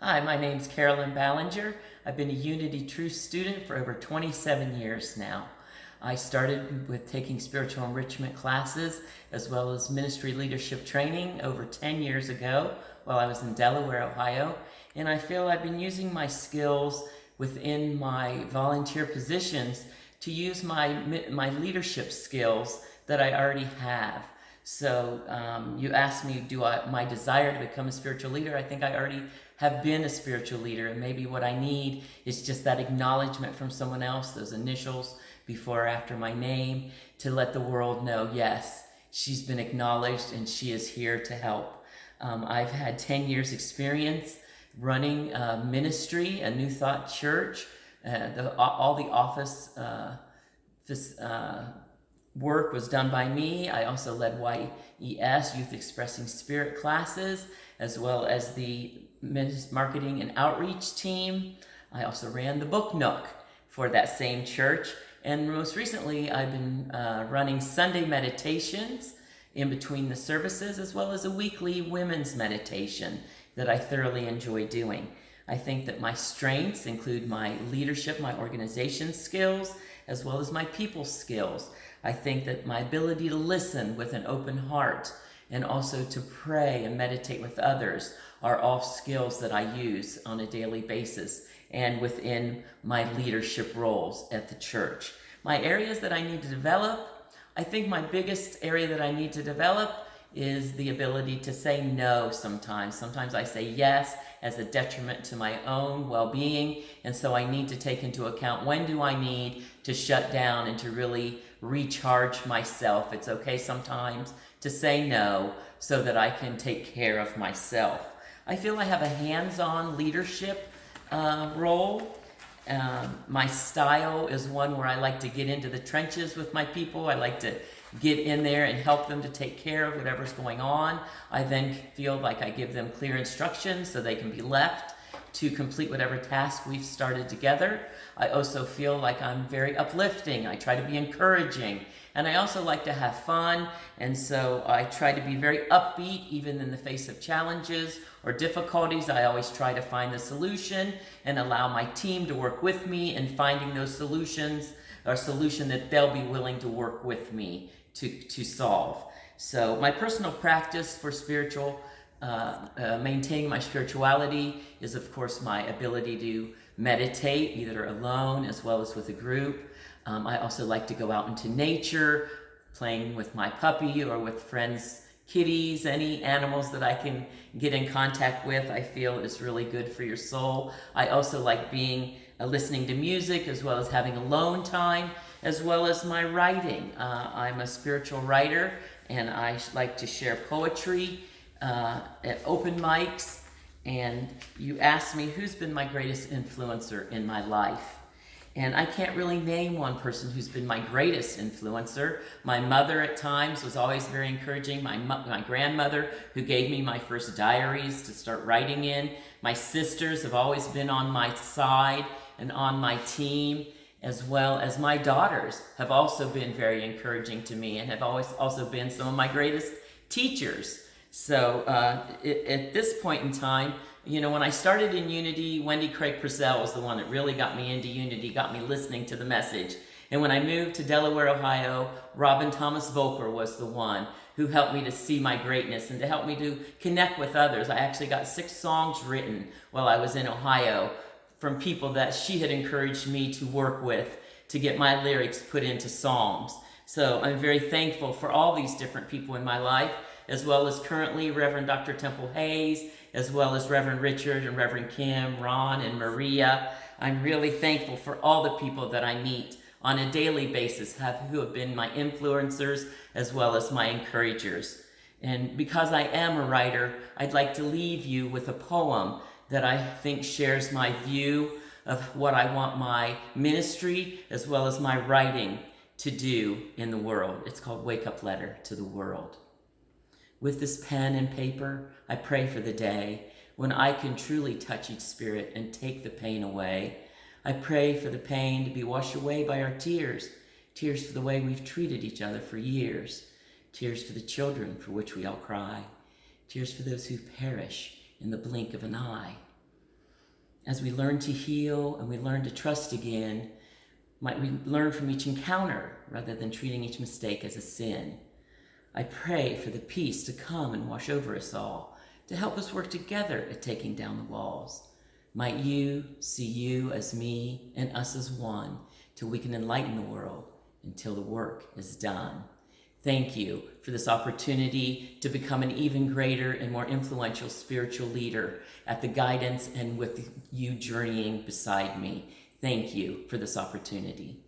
Hi, my name's Carolyn Ballinger. I've been a Unity Truth student for over 27 years now. I started with taking spiritual enrichment classes as well as ministry leadership training over 10 years ago while I was in Delaware, Ohio. And I feel I've been using my skills within my volunteer positions to use my leadership skills that I already have. So you asked me, my desire to become a spiritual leader? I think I already have been a spiritual leader, and maybe what I need is just that acknowledgement from someone else, those initials before or after my name, to let the world know, yes, she's been acknowledged and she is here to help. I've had 10 years experience running a ministry, a New Thought church, all the office work was done by me. I also led YES, Youth Expressing Spirit classes, as well as the marketing and outreach team. I also ran the book nook for that same church. And most recently, I've been running Sunday meditations in between the services, as well as a weekly women's meditation that I thoroughly enjoy doing. I think that my strengths include my leadership, my organization skills, as well as my people skills. I think that my ability to listen with an open heart and also to pray and meditate with others are all skills that I use on a daily basis and within my leadership roles at the church. My areas that I need to develop, I think my biggest area that I need to develop is the ability to say no sometimes. Sometimes I say yes as a detriment to my own well-being, and so I need to take into account when do I need to shut down and to really recharge myself. It's okay sometimes to say no so that I can take care of myself. I feel I have a hands-on leadership role. My style is one where I like to get into the trenches with my people. I like to get in there and help them to take care of whatever's going on. I then feel like I give them clear instructions so they can be left to complete whatever task we've started together. I also feel like I'm very uplifting. I try to be encouraging. And I also like to have fun. And so I try to be very upbeat, even in the face of challenges or difficulties. I always try to find the solution and allow my team to work with me in finding those solutions, or solution that they'll be willing to work with me to solve. So my personal practice for maintaining my spirituality is, of course, my ability to meditate, either alone as well as with a group. I also like to go out into nature, playing with my puppy or with friends' kitties, any animals that I can get in contact with, I feel is really good for your soul. I also like listening to music, as well as having alone time, as well as my writing. I'm a spiritual writer, and I like to share poetry at open mics. And you asked me who's been my greatest influencer in my life. And I can't really name one person who's been my greatest influencer. My mother at times was always very encouraging. My grandmother, who gave me my first diaries to start writing in. My sisters have always been on my side and on my team, as well as my daughters have also been very encouraging to me and have always also been some of my greatest teachers. So at this point in time, when I started in Unity, Wendy Craig Purcell was the one that really got me into Unity, got me listening to the message. And when I moved to Delaware, Ohio, Robin Thomas Volker was the one who helped me to see my greatness and to help me to connect with others. I actually got 6 songs written while I was in Ohio from people that she had encouraged me to work with to get my lyrics put into songs. So I'm very thankful for all these different people in my life, as well as currently Reverend Dr. Temple Hayes, as well as Reverend Richard and Reverend Kim, Ron, and Maria. I'm really thankful for all the people that I meet on a daily basis who have been my influencers as well as my encouragers. And because I am a writer, I'd like to leave you with a poem that I think shares my view of what I want my ministry as well as my writing to do in the world. It's called Wake Up Letter to the World. With this pen and paper, I pray for the day when I can truly touch each spirit and take the pain away. I pray for the pain to be washed away by our tears, tears for the way we've treated each other for years, tears for the children for which we all cry, tears for those who perish in the blink of an eye. As we learn to heal and we learn to trust again, might we learn from each encounter rather than treating each mistake as a sin. I pray for the peace to come and wash over us all, to help us work together at taking down the walls. Might you see you as me and us as one, till we can enlighten the world, until the work is done. Thank you for this opportunity to become an even greater and more influential spiritual leader at the guidance and with you journeying beside me. Thank you for this opportunity.